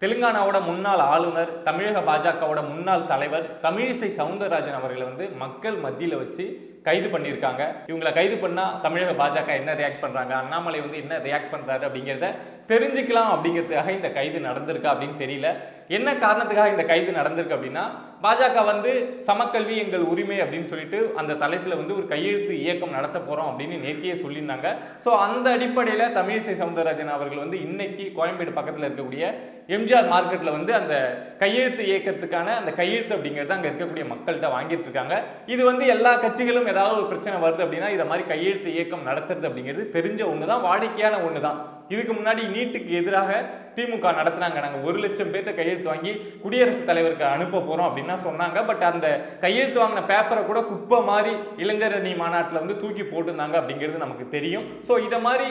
தெலுங்கானாவோட முன்னாள் ஆளுநர், தமிழக பாஜகவோட முன்னாள் தலைவர் தமிழிசை சவுந்தரராஜன் அவர்களை மக்கள் மத்தியில் வச்சு கைது பண்ணியிருக்காங்க. இவங்களை கைது பண்ணா தமிழக பாஜக என்ன ரியாக்ட் பண்றாங்க, அண்ணாமலை என்ன ரியாக்ட் பண்றாரு அப்படிங்கிறத தெரிஞ்சுக்கலாம் அப்படிங்கிறதுக்காக இந்த கைது நடந்திருக்கா அப்படின்னு தெரியல. என்ன காரணத்துக்காக இந்த கைது நடந்திருக்கு அப்படின்னா, பாஜக சமக்கல்வி எங்கள் உரிமை அப்படின்னு சொல்லிட்டு அந்த தலைப்பில் ஒரு கையெழுத்து இயக்கம் நடத்த போறோம் அப்படின்னு நேத்தியே சொல்லியிருந்தாங்க. ஸோ அந்த அடிப்படையில் தமிழிசை சவுந்தரராஜன் அவர்கள் இன்னைக்கு கோயம்பேடு பக்கத்தில் இருக்கக்கூடிய எம்ஜிஆர் மார்க்கெட்டில் அந்த கையெழுத்து இயக்கத்துக்கான அந்த கையெழுத்து அப்படிங்கிறது அங்கே இருக்கக்கூடிய மக்கள்கிட்ட வாங்கிட்டு இருக்காங்க. இது எல்லா கட்சிகளும் ஏதாவது ஒரு பிரச்சனை வருது அப்படின்னா இதை மாதிரி கையெழுத்து இயக்கம் நடத்துறது அப்படிங்கிறது தெரிஞ்ச ஒன்று தான், வாடிக்கையான ஒன்று தான். இதுக்கு முன்னாடி நீட்டுக்கு எதிராக திமுக நடத்துனாங்க. நாங்கள் 1 லட்சம் பேர்ட்ட கையெழுத்து வாங்கி குடியரசுத் தலைவருக்கு அனுப்ப போறோம் அப்படின்னா சொன்னாங்க. பட் அந்த கையெழுத்து வாங்கின பேப்பரை கூட குப்பை மாதிரி இளைஞரணி மாநாட்டில் தூக்கி போட்டிருந்தாங்க அப்படிங்கிறது நமக்கு தெரியும். ஸோ இதை மாதிரி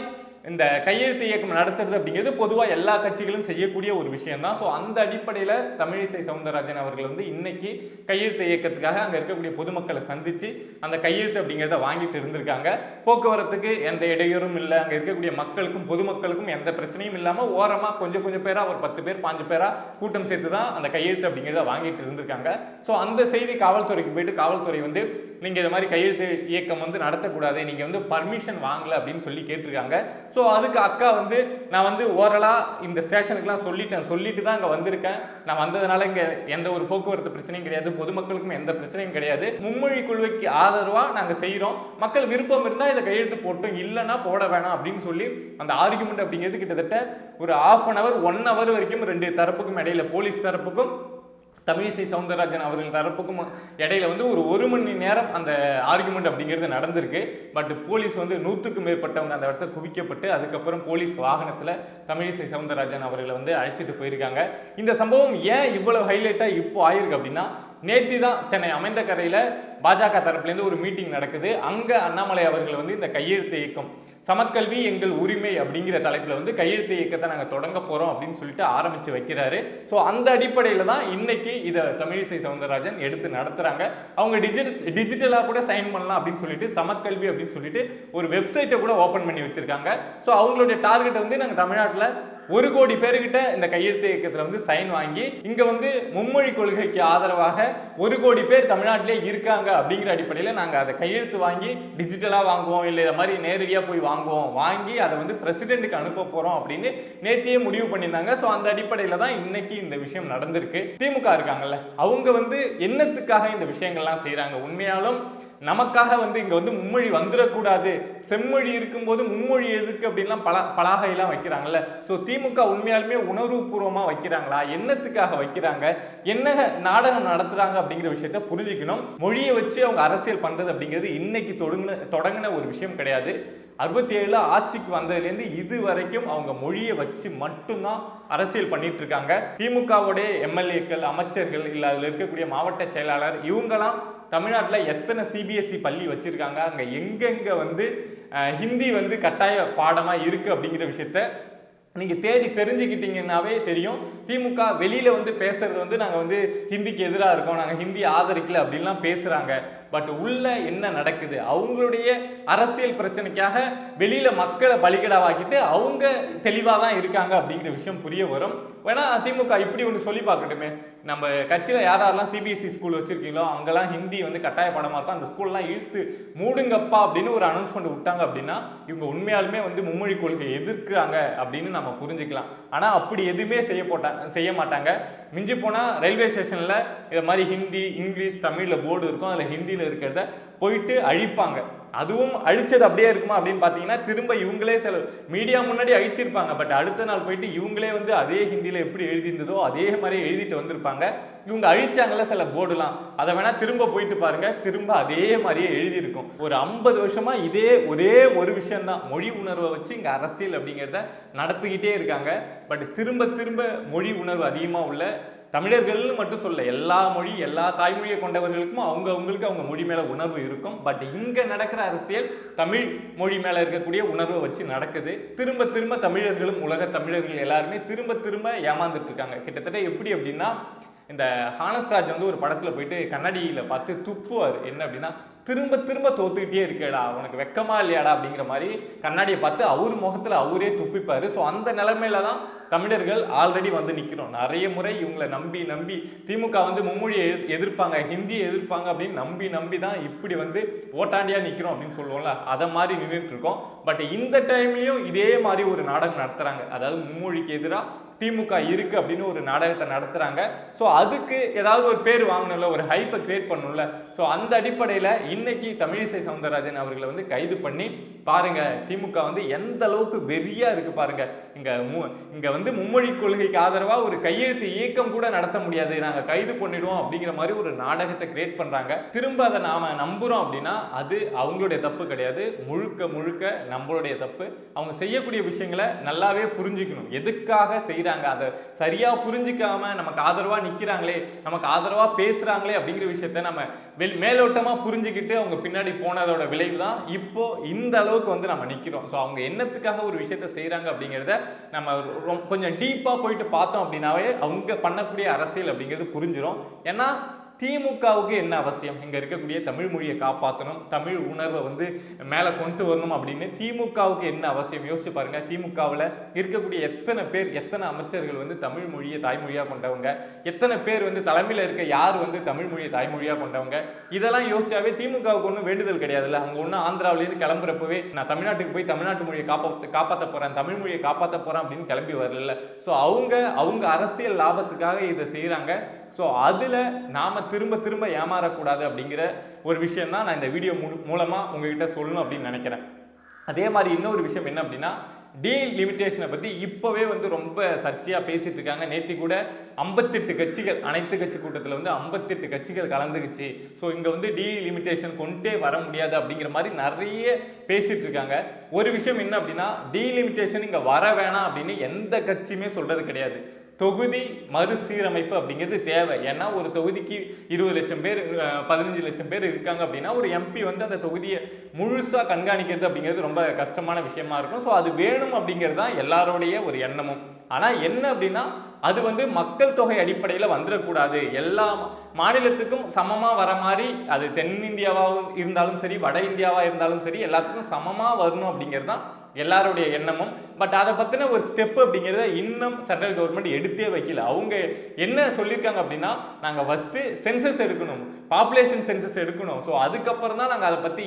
இந்த கையெழுத்து இயக்கம் நடத்துறது அப்படிங்கிறது பொதுவாக எல்லா கட்சிகளும் செய்யக்கூடிய ஒரு விஷயம் தான். ஸோ அந்த அடிப்படையில் தமிழிசை சவுந்தரராஜன் அவர்கள் இன்னைக்கு கையெழுத்து இயக்கத்துக்காக அங்கே இருக்கக்கூடிய பொதுமக்களை சந்திச்சு அந்த கையெழுத்து அப்படிங்கிறத வாங்கிட்டு இருந்திருக்காங்க. போக்குவரத்துக்கு எந்த இடையூறும் இல்லை, அங்கே இருக்கக்கூடிய மக்களுக்கும் பொதுமக்களுக்கும் எந்த பிரச்சனையும் இல்லாமல் ஓரமாக கொஞ்சம் பேராக ஒரு 10 பேர் 5 பேராக கூட்டம் சேர்த்து தான் அந்த கையெழுத்து அப்படிங்கிறத வாங்கிட்டு இருந்திருக்காங்க. ஸோ அந்த செய்தி காவல்துறைக்கு போயிட்டு காவல்துறை நீங்கள் இது மாதிரி கையெழுத்து இயக்கம் நடத்தக்கூடாது, நீங்கள் பர்மிஷன் வாங்கலை அப்படின்னு சொல்லி கேட்டிருக்காங்க. ஸோ அதுக்கு அக்கா நான் ஓரலாக இந்த ஸ்டேஷனுக்குலாம் சொல்லிட்டு தான் இங்கே வந்திருக்கேன். நான் வந்ததுனால இங்கே எந்த ஒரு போக்குவரத்து பிரச்சனையும் கிடையாது, பொதுமக்களுக்கும் எந்த பிரச்சனையும் கிடையாது. மும்மொழி கொள்கைக்கு ஆதரவாக நாங்கள் செய்கிறோம், மக்கள் விருப்பம் இருந்தால் இதை கையெழுத்து போட்டோம், இல்லைன்னா போட வேணாம் அப்படின்னு சொல்லி அந்த ஆர்குமெண்ட் அப்படிங்கிறது கிட்டத்தட்ட ஒரு 1/2 hour 1 hour வரைக்கும் 2 தரப்புக்கும் இடையில, போலீஸ் தரப்புக்கும் தமிழிசை சவுந்தரராஜன் அவர்கள் தரப்புக்கும் இடையில ஒரு 1 மணி நேரம் அந்த ஆர்குமெண்ட் அப்படிங்கிறது நடந்திருக்கு. பட் போலீஸ் 100க்கும் மேற்பட்டவங்க அந்த இடத்த குவிக்கப்பட்டு அதுக்கப்புறம் போலீஸ் வாகனத்தில் தமிழிசை சவுந்தரராஜன் அவர்களை அழைச்சிட்டு போயிருக்காங்க. இந்த சம்பவம் ஏன் இவ்வளவு ஹைலைட்டாக இப்போ ஆயிருக்கு அப்படின்னா, நேற்று தான் சென்னை அமைந்தகரையில் பாஜக தரப்புலேருந்து ஒரு மீட்டிங் நடக்குது. அங்கே அண்ணாமலை அவர்கள் இந்த கையெழுத்து இயக்கம் சமக்கல்வி எங்கள் உரிமை அப்படிங்கிற தலைப்பில் கையெழுத்து இயக்கத்தை நாங்கள் தொடங்க போகிறோம் அப்படின்னு சொல்லிட்டு ஆரம்பித்து வைக்கிறாரு. ஸோ அந்த அடிப்படையில் தான் இன்னைக்கு இதை தமிழிசை சவுந்தரராஜன் எடுத்து நடத்துகிறாங்க. அவங்க டிஜிட்டலாக கூட சைன் பண்ணலாம் அப்படின்னு சொல்லிட்டு சமக்கல்வி அப்படின்னு சொல்லிட்டு ஒரு வெப்சைட்டை கூட ஓப்பன் பண்ணி வச்சுருக்காங்க. ஸோ அவங்களுடைய டார்கெட்டை நாங்கள் தமிழ்நாட்டில் 1 கோடி பேர்கிட்ட இந்த கையெழுத்து இயக்கத்தில் சைன் வாங்கி இங்கே மும்மொழி கொள்கைக்கு ஆதரவாக 1 கோடி பேர் தமிழ்நாட்டிலே இருக்காங்க அப்படிங்கிற அடிப்படையில் நாங்கள் அதை கையெழுத்து வாங்கி டிஜிட்டலாக வாங்குவோம், இல்லை இதை மாதிரி நேரடியாக போய் வாங்கி அதை பிரசிடென்ட்டுக்கு அனுப்ப போகிறோம் அப்படின்னு நேத்தியே முடிவு பண்ணியிருந்தாங்க. ஸோ அந்த அடிப்படையில் தான் இன்னைக்கு இந்த விஷயம் நடந்திருக்கு. திமுக இருக்காங்கல்ல, அவங்க என்னத்துக்காக இந்த விஷயங்கள்லாம் செய்கிறாங்க? உண்மையாலும் நமக்காக இங்கே மும்மொழி வந்துடக்கூடாது, செம்மொழி இருக்கும்போது மும்மொழி எதுக்கு அப்படின்லாம் பலகையெல்லாம் வைக்கிறாங்கல்ல. ஸோ திமுக உண்மையாலுமே உணர்வுபூர்வமாக வைக்கிறாங்களா, என்னத்துக்காக வைக்கிறாங்க, என்ன நாடகம் நடத்துகிறாங்க அப்படிங்கிற விஷயத்த புரிஞ்சுக்கணும். மொழியை வச்சு அவங்க அரசியல் பண்ணுறது அப்படிங்கிறது இன்னைக்கு தொடங்கின ஒரு விஷயம் கிடையாது. 67 ஆட்சிக்கு வந்ததுலேருந்து இது வரைக்கும் அவங்க மொழியை வச்சு மட்டும்தான் அரசியல் பண்ணிட்டு இருக்காங்க. திமுகவுடைய எம்எல்ஏக்கள், அமைச்சர்கள், இல்லை அதில் இருக்கக்கூடிய மாவட்ட செயலாளர், இவங்கெல்லாம் தமிழ்நாட்டில் எத்தனை சிபிஎஸ்இ பள்ளி வச்சிருக்காங்க, அங்கே எங்கெங்கே ஹிந்தி கட்டாய பாடமாக இருக்குது அப்படிங்கிற விஷயத்த நீங்கள் தேடி தெரிஞ்சுக்கிட்டீங்கன்னாவே தெரியும். திமுக வெளியில் பேசுறது நாங்கள் ஹிந்திக்கு எதிராக இருக்கோம், நாங்கள் ஹிந்தி ஆதரிக்கல அப்படின்லாம் பேசுகிறாங்க. பட் உள்ள என்ன நடக்குது, அவங்களுடைய அரசியல் பிரச்சனைக்காக வெளியில் மக்களை பலிகடாவாக்கிட்டு அவங்க தெளிவாக தான் இருக்காங்க அப்படிங்கிற விஷயம் புரிய வரும். வேணா திமுக இப்படி ஒன்று சொல்லி பார்க்கட்டுமே, நம்ம கட்சியில் யாரெல்லாம் சிபிஎஸ்இ ஸ்கூல் வச்சுருக்கீங்களோ அங்கெல்லாம் ஹிந்தி கட்டாய பாடமாக இருக்கும், அந்த ஸ்கூல்லாம் இழுத்து மூடுங்கப்பா அப்படின்னு ஒரு அனௌன்ஸ்மெண்ட் விட்டாங்க அப்படின்னா இவங்க உண்மையாலுமே மும்மொழி கொள்கை எதிர்க்கிறாங்க அப்படின்னு நம்ம புரிஞ்சுக்கலாம். ஆனால் அப்படி எதுவுமே செய்ய மாட்டாங்க. மிஞ்சி போனால் ரயில்வே ஸ்டேஷனில் இதை மாதிரி ஹிந்தி, இங்கிலீஷ், தமிழில் போர்டு இருக்கும், அதில் ஹிந்தியில் இருக்கிறத போயிட்டு அழிப்பாங்க. அதுவும் அழிச்சது அப்படியே இருக்குமா அப்படின்னு பார்த்தீங்கன்னா திரும்ப இவங்களே சில மீடியா முன்னாடி அழிச்சிருப்பாங்க. பட் அடுத்த நாள் போயிட்டு இவங்களே அதே ஹிந்தியில் எப்படி எழுதியிருந்ததோ அதே மாதிரி எழுதிட்டு வந்திருப்பாங்க. இவங்க அழிச்சாங்கல்ல சில போர்டுலாம், அதை வேணா திரும்ப போயிட்டு பாருங்க, திரும்ப அதே மாதிரியே எழுதியிருக்கும். ஒரு 50 வருஷமா இதே ஒரே ஒரு விஷயம்தான், மொழி உணர்வை வச்சு இங்கே அரசியல் அப்படிங்கிறத நடத்திக்கிட்டே இருக்காங்க. பட் திரும்ப மொழி உணர்வு அதிகமாக உள்ள தமிழர்கள்னு மட்டும் சொல்ல, எல்லா மொழி, எல்லா தாய்மொழியை கொண்டவர்களுக்கும் அவங்களுக்கு அவங்க மொழி மேலே உணர்வு இருக்கும். பட் இங்கே நடக்கிற அரசியல் தமிழ் மொழி மேலே இருக்கக்கூடிய உணர்வை வச்சு நடக்குது. திரும்ப தமிழர்களும் உலக தமிழர்கள் எல்லாருமே திரும்ப ஏமாந்துட்டு இருக்காங்க. கிட்டத்தட்ட எப்படி அப்படின்னா, இந்த ஹானஸ்ராஜ் ஒரு படத்தில் போயிட்டு கண்ணாடியில் பார்த்து துப்புவார். என்ன அப்படின்னா, திரும்ப திரும்ப தோத்துக்கிட்டே இருக்கேடா, உனக்கு வெக்கமா இல்லையாடா அப்படிங்கிற மாதிரி கண்ணாடியை பார்த்து அவர் முகத்தில் அவரே துப்பிப்பார். ஸோ அந்த நிலைமையில தான் தமிழர்கள் ஆல்ரெடி வந்து நிற்கிறோம். நிறைய முறை இவங்களை நம்பி நம்பி திமுக வந்து மும்மொழியை எதிர்ப்பாங்க, ஹிந்தியை எதிர்ப்பாங்க அப்படின்னு நம்பி நம்பி தான் இப்படி வந்து ஓட்டாண்டியாக நிற்கிறோம் அப்படின்னு சொல்லுவோம்ல, அதை மாதிரி நின்றுட்டு இருக்கோம். பட் இந்த டைம்லையும் இதே மாதிரி ஒரு நாடகம் நடத்துகிறாங்க. அதாவது மும்மொழிக்கு எதிராக திமுக இருக்கு அப்படின்னு ஒரு நாடகத்தை நடத்துறாங்க. ஸோ அதுக்கு ஏதாவது ஒரு பேர் வாங்கணும்ல, ஒரு ஹைப்பை கிரியேட் பண்ணணும்ல. ஸோ அந்த அடிப்படையில் இன்னைக்கு தமிழிசை சவுந்தரராஜன் அவர்களை வந்து கைது பண்ணி பாருங்க, திமுக வந்து எந்த அளவுக்கு வெறியா இருக்கு பாருங்க. இங்க வந்து மும்மொழி கொள்கைக்கு ஆதரவா ஒரு கையெழுத்து இயக்கம் கூட நடத்த முடியாது, நாங்க கைது பண்ணிடுவோம் அப்படிங்கிற மாதிரி ஒரு நாடகத்தை கிரியேட் பண்றாங்க. திரும்ப அதை நாம நம்புறோம் அப்படின்னா அது அவங்களுடைய தப்பு கிடையாது, முழுக்க முழுக்க நம்மளுடைய தப்பு. அவங்க செய்யக்கூடிய விஷயங்களை நல்லாவே புரிஞ்சுக்கணும், எதுக்காக செய்யறாங்க, அதை சரியா புரிஞ்சுக்காம நமக்கு ஆதரவா நிக்கிறாங்களே, நமக்கு ஆதரவா பேசுறாங்களே அப்படிங்கிற விஷயத்த நம்ம மேலோட்டமா புரிஞ்சுக்கிட்டு அவங்க பின்னாடி போனதோட விளைவு தான் இப்போ இந்த அளவுக்கு வந்து நம்ம நிக்கிறோம். ஸோ அவங்க என்னத்துக்காக ஒரு விஷயத்த செய்யறாங்க அப்படிங்கிறத நம்ம கொஞ்சம் டீப்பா போயிட்டு பார்த்தோம் அப்படின்னாவே அவங்க பண்ணக்கூடிய அரசியல் அப்படிங்கிறது புரிஞ்சிடும். ஏன்னா திமுகவுக்கு என்ன அவசியம், இங்கே இருக்கக்கூடிய தமிழ் மொழியை காப்பாற்றணும், தமிழ் உணர்வை வந்து மேலே கொண்டு வரணும் அப்படின்னு திமுகவுக்கு என்ன அவசியம் யோசிச்சு பாருங்க. திமுகவில் இருக்கக்கூடிய எத்தனை பேர், எத்தனை அமைச்சர்கள் வந்து தமிழ் மொழியை தாய்மொழியாக கொண்டவங்க, எத்தனை பேர் வந்து தலைமையில் இருக்க யார் வந்து தமிழ் மொழியை தாய்மொழியாக கொண்டவங்க, இதெல்லாம் யோசிச்சாவே திமுகவுக்கு ஒன்றும் வேண்டுதல் கிடையாதுல்ல. அங்கே ஒன்றும் ஆந்திராவிலேருந்து கிளம்புறப்பவே நான் தமிழ்நாட்டுக்கு போய் தமிழ்நாட்டு மொழியை காப்பாற்ற போகிறேன், தமிழ் மொழியை காப்பாற்ற போகிறேன் அப்படின்னு கிளம்பி வரல. ஸோ அவங்க அரசியல் லாபத்துக்காக இதை செய்கிறாங்க. ஸோ அதில் நாம் திரும்ப திரும்ப ஏமாறக்கூடாது அப்படிங்கிற ஒரு விஷயம் தான் நான் இந்த வீடியோ மூலமாக உங்ககிட்ட சொல்லணும் அப்படின்னு நினைக்கிறேன். அதே மாதிரி இன்னொரு விஷயம் என்ன அப்படின்னா, டீலிமிட்டேஷனை பற்றி இப்போவே வந்து ரொம்ப சர்ச்சையாக பேசிகிட்டு இருக்காங்க. நேற்று கூட 58 கட்சிகள், அனைத்து கட்சி கூட்டத்தில் வந்து 58 கட்சிகள் கலந்துக்குச்சு. ஸோ இங்கே வந்து டீலிமிட்டேஷன் கொண்டே வர முடியாது அப்படிங்கிற மாதிரி நிறைய பேசிகிட்டு இருக்காங்க. ஒரு விஷயம் என்ன அப்படின்னா, டீலிமிட்டேஷன் இங்கே வர வேணாம் அப்படின்னு எந்த கட்சியுமே சொல்கிறது கிடையாது. தொகுதி மறுசீரமைப்பு அப்படிங்கிறது தேவை. ஏன்னா ஒரு தொகுதிக்கு 20 லட்சம் பேர் 15 லட்சம் பேர் இருக்காங்க அப்படின்னா ஒரு எம்பி வந்து அந்த தொகுதியை முழுசாக கண்காணிக்கிறது அப்படிங்கிறது ரொம்ப கஷ்டமான விஷயமா இருக்கும். ஸோ அது வேணும் அப்படிங்கிறது தான் எல்லாரோடைய ஒரு எண்ணமும். ஆனால் என்ன அப்படின்னா, அது வந்து மக்கள் தொகை அடிப்படையில் வந்துடக்கூடாது, எல்லா மாநிலத்துக்கும் சமமாக வர மாதிரி, அது தென்னிந்தியாவாக இருந்தாலும் சரி வட இந்தியாவாக இருந்தாலும் சரி எல்லாத்துக்கும் சமமாக வரணும் அப்படிங்கிறது தான் எல்லாருடைய எண்ணமும். பட் அதை பற்றின ஒரு ஸ்டெப் அப்படிங்கிறத இன்னும் சென்ட்ரல் கவர்மெண்ட் எடுத்தே வைக்கல. அவங்க என்ன சொல்லியிருக்காங்க அப்படின்னா, நாங்கள் ஃபஸ்ட்டு சென்சஸ் எடுக்கணும், பாப்புலேஷன் சென்சஸ் எடுக்கணும். ஸோ அதுக்கப்புறம் தான் நாங்கள் அதை பற்றி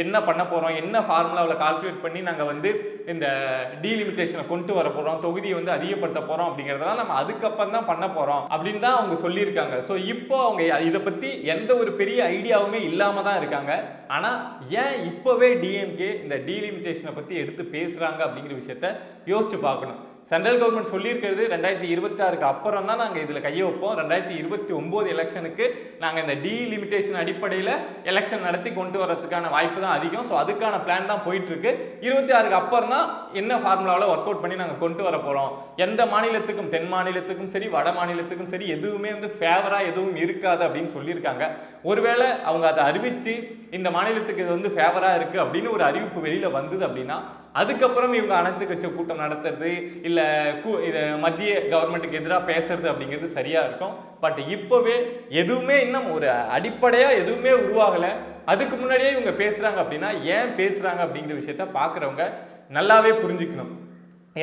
என்ன பண்ண போகிறோம், என்ன ஃபார்முலாவில் கால்குலேட் பண்ணி நாங்கள் வந்து இந்த டீலிமிட்டேஷனை கொண்டு வர போகிறோம், தொகுதியை வந்து அதிகப்படுத்த போகிறோம் அப்படிங்கிறதெல்லாம் நம்ம அதுக்கப்புறம் தான் பண்ண போகிறோம் அப்படின்னு தான் அவங்க சொல்லியிருக்காங்க. ஸோ இப்போ அவங்க இதை பற்றி எந்த ஒரு பெரிய ஐடியாவுமே இல்லாமல் தான் இருக்காங்க. ஆனால் ஏன் இப்போவே டிஎம்கே இந்த டீலிமிட்டேஷனை பற்றி எடுத்து பேசுகிறாங்க அப்படிங்கிற விஷயத்த யோசிச்சு பார்க்கணும். சென்ட்ரல் கவர்மெண்ட் சொல்லியிருக்கிறது 2026க்கு அப்புறம் தான் நாங்கள் இதில் கையை வைப்போம், 2029 எலெக்ஷனுக்கு நாங்கள் இந்த டீலிமிட்டேஷன் அடிப்படையில் எலெக்ஷன் நடத்தி கொண்டு வரதுக்கான வாய்ப்பு தான் அதிகம். ஸோ அதுக்கான பிளான் தான் போயிட்டு இருக்கு. 26க்கு அப்புறம் தான் என்ன ஃபார்முலாவில் ஒர்க் அவுட் பண்ணி நாங்கள் கொண்டு வர போகிறோம். எந்த மாநிலத்துக்கும், தென் மாநிலத்துக்கும் சரி வட மாநிலத்துக்கும் சரி எதுவுமே வந்து ஃபேவராக எதுவும் இருக்காது அப்படின்னு சொல்லியிருக்காங்க. ஒருவேளை அவங்க அதை அறிவித்து இந்த மாநிலத்துக்கு இது வந்து ஃபேவராக இருக்குது அப்படின்னு ஒரு அறிவிப்பு வெளியில் வந்தது அப்படின்னா அதுக்கப்புறம் இவங்க அனைத்து கட்சி கூட்டம் நடத்துறது இல்லை இது மத்திய கவர்மெண்ட்டுக்கு எதிராக பேசுறது அப்படிங்கிறது சரியா இருக்கும். பட் இப்போவே எதுவுமே இன்னும் ஒரு அடிப்படையாக எதுவுமே உருவாகலை. அதுக்கு முன்னாடியே இவங்க பேசுகிறாங்க அப்படின்னா ஏன் பேசுகிறாங்க அப்படிங்கிற விஷயத்த பார்க்குறவங்க நல்லாவே புரிஞ்சுக்கணும்.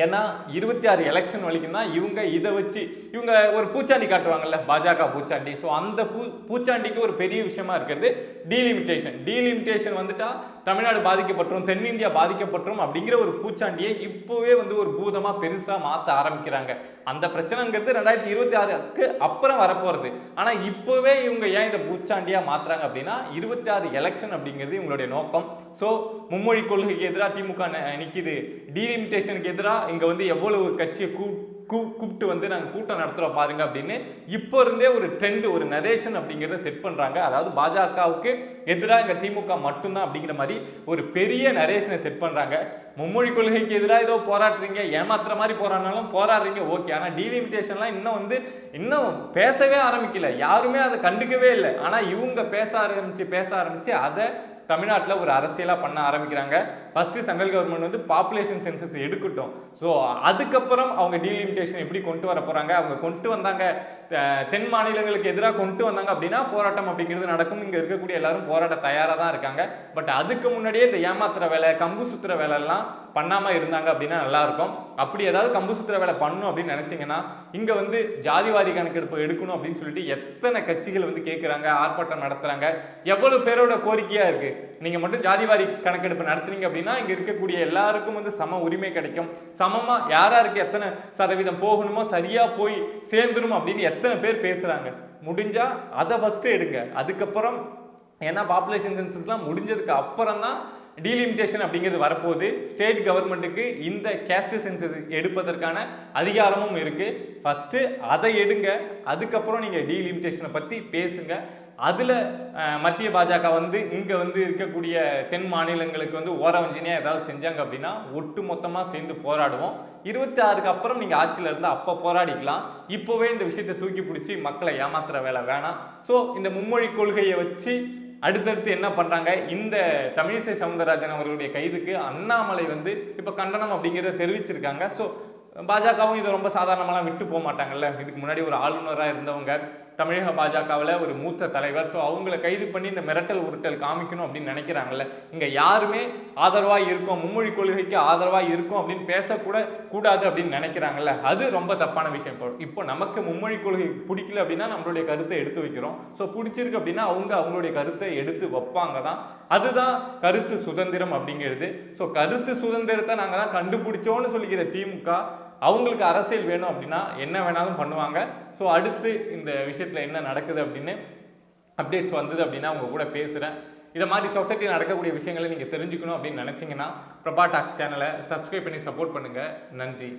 ஏன்னா 26 எலெக்ஷன் வரைக்கும் தான் இவங்க இதை வச்சு இவங்க ஒரு பூச்சாண்டி காட்டுவாங்கல்ல, பாஜக பூச்சாண்டி. ஸோ அந்த பூச்சாண்டிக்கு ஒரு பெரிய விஷயமா இருக்கிறது டீலிமிட்டேஷன் வந்துட்டா தமிழ்நாடு பாதிக்கப்பட்டுரும், தென்னிந்தியா பாதிக்கப்பட்டுரும் அப்படிங்கிற ஒரு பூச்சாண்டியை இப்போவே வந்து ஒரு பூதமாக பெருசாக மாற்ற ஆரம்பிக்கிறாங்க. அந்த பிரச்சனைங்கிறது 2026க்கு அப்புறம் வரப்போகிறது. ஆனால் இப்போவே இவங்க ஏன் இந்த பூச்சாண்டியாக மாற்றுறாங்க அப்படின்னா 26 எலெக்ஷன் அப்படிங்கிறது இவங்களுடைய நோக்கம். ஸோ மும்மொழி கொள்கைக்கு எதிராக திமுக நிற்கிது, டீலிமிட்டேஷனுக்கு எதிராக இங்கே வந்து எவ்வளவு கட்சியை கூப்பிட்டு வந்து நாங்கள் கூட்டம் நடத்துகிறோம் பாருங்க அப்படின்னு இப்போ இருந்தே ஒரு ட்ரெண்ட், ஒரு நரேஷன் அப்படிங்கிறத செட் பண்ணுறாங்க. அதாவது பாஜகவுக்கு எதிராக இங்கே திமுக மட்டும்தான் அப்படிங்கிற மாதிரி ஒரு பெரிய நரேஷனை செட் பண்ணுறாங்க. மும்மொழி கொள்கைக்கு எதிராக ஏதோ போராடுறீங்க, ஏமாத்துற மாதிரி போராடினாலும் போராடுறீங்க ஓகே. ஆனால் டீலிமிட்டேஷன்லாம் இன்னும் பேசவே ஆரம்பிக்கல, யாருமே அதை கண்டுக்கவே இல்லை. ஆனால் இவங்க பேச ஆரம்பிச்சு அதை தமிழ்நாட்டில் ஒரு அரசியலாக பண்ண ஆரம்பிக்கிறாங்க. ஃபர்ஸ்ட் சென்ட்ரல் கவர்மெண்ட் வந்து பாப்புலேஷன் சென்சஸ் எடுக்கட்டும். ஸோ அதுக்கப்புறம் அவங்க டீலிமிட்டேஷன் எப்படி கொண்டு வர போறாங்க, அவங்க கொண்டு வந்தாங்க தென் மாநிலங்களுக்கு எதிராக கொண்டு வந்தாங்க அப்படின்னா போராட்டம் அப்படிங்கிறது நடக்கும். இங்க இருக்கக்கூடிய எல்லாரும் போராட்ட தயாராக தான் இருக்காங்க. பட் அதுக்கு முன்னாடியே இந்த ஏமாத்துற வேலை, கம்பு சுத்துற வேலை எல்லாம் பண்ணாம இருந்தாங்க அப்படின்னா நல்லா இருக்கும். அப்படி ஏதாவது கம்பு சுத்துற வேலை பண்ணணும் அப்படின்னு நினைச்சீங்கன்னா இங்க வந்து ஜாதிவாரி கணக்கெடுப்பு எடுக்கணும் அப்படின்னு சொல்லிட்டு எத்தனை கட்சிகள் வந்து கேட்குறாங்க, ஆர்ப்பாட்டம் நடத்துறாங்க. எவ்வளவு பேரோட கோரிக்கையா இருக்கு. நீங்க மட்டும் ஜாதிவாரி கணக்கெடுப்பு நடத்துறீங்க அப்படின்னா இங்க இருக்கக்கூடிய எல்லாருக்கும் வந்து சம உரிமை கிடைக்கும். சமமா யாராருக்கு எத்தனை சதவீதம் போகணுமோ சரியா போய் சேர்ந்துரும் அப்படின்னு எத்தனை பேர் பேசுறாங்க. முடிஞ்சா அதை ஃபர்ஸ்ட் எடுங்க. அதுக்கப்புறம் ஏன்னா பாப்புலேஷன் சென்சஸ்லாம் முடிஞ்சதுக்கு அப்புறம் தான் டீலிமிட்டேஷன் அப்படிங்கிறது வரப்போகுது. ஸ்டேட் கவர்மெண்ட்டுக்கு இந்த கேஸ்ட் சென்சஸ் எடுப்பதற்கான அதிகாரமும் இருக்கு. ஃபர்ஸ்ட் அதை எடுங்க, அதுக்கப்புறம் நீங்க டீலிமிட்டேஷனை பத்தி பேசுங்க. அதுல மத்திய பாஜக வந்து இங்க வந்து இருக்கக்கூடிய தென் மாநிலங்களுக்கு வந்து ஓரவஞ்சினியா ஏதாவது செஞ்சாங்க அப்படின்னா ஒட்டு மொத்தமா சேர்ந்து போராடுவோம். 26க்கு அப்புறம் நீங்க ஆட்சியில இருந்தா அப்ப போராடிக்கலாம். இப்போவே இந்த விஷயத்தை தூக்கி பிடிச்சி மக்களை ஏமாத்துற வேலை வேணாம். ஸோ இந்த மும்மொழி கொள்கையை வச்சு அடுத்தடுத்து என்ன பண்றாங்க, இந்த தமிழிசை சவுந்தரராஜன் அவர்களுடைய கைதுக்கு அண்ணாமலை வந்து இப்ப கண்டனம் அப்படிங்கிறத தெரிவிச்சிருக்காங்க. ஸோ பாஜகவும் இதை ரொம்ப சாதாரணமாலாம் விட்டு போக மாட்டாங்கல்ல. இதுக்கு முன்னாடி ஒரு ஆளுநராக இருந்தவங்க, தமிழக பாஜகவில் ஒரு மூத்த தலைவர். ஸோ அவங்கள கைது பண்ணி இந்த மிரட்டல் உருட்டல் காமிக்கணும் அப்படின்னு நினைக்கிறாங்கல்ல. இங்கே யாருமே ஆதரவாக இருக்கும், மும்மொழி கொள்கைக்கு ஆதரவாக இருக்கும் அப்படின்னு பேசக்கூட கூடாது அப்படின்னு நினைக்கிறாங்கல்ல. அது ரொம்ப தப்பான விஷயம். இப்போ நமக்கு மும்மொழி கொள்கை பிடிக்கல அப்படின்னா நம்மளுடைய கருத்தை எடுத்து வைக்கிறோம். ஸோ பிடிச்சிருக்கு அப்படின்னா அவங்களுடைய கருத்தை எடுத்து வைப்பாங்க தான். அதுதான் கருத்து சுதந்திரம் அப்படிங்கிறது. ஸோ கருத்து சுதந்திரத்தை நாங்கள் தான் கண்டுபிடிச்சோன்னு சொல்லிக்கிற திமுக அவங்களுக்கு அரசியல் வேணும் அப்படின்னா என்ன வேணாலும் பண்ணுவாங்க. ஸோ அடுத்து இந்த விஷயத்தில் என்ன நடக்குது அப்படின்னு அப்டேட்ஸ் வந்தது அப்படின்னா அவங்க கூட பேசுகிறேன். இதை மாதிரி சொசைட்டியில் நடக்கக்கூடிய விஷயங்களை நீங்கள் தெரிஞ்சுக்கணும் அப்படின்னு நினச்சிங்கன்னா பிரபா டாக்ஸ் சேனலை சப்ஸ்கிரைப் பண்ணி சப்போர்ட் பண்ணுங்கள். நன்றி.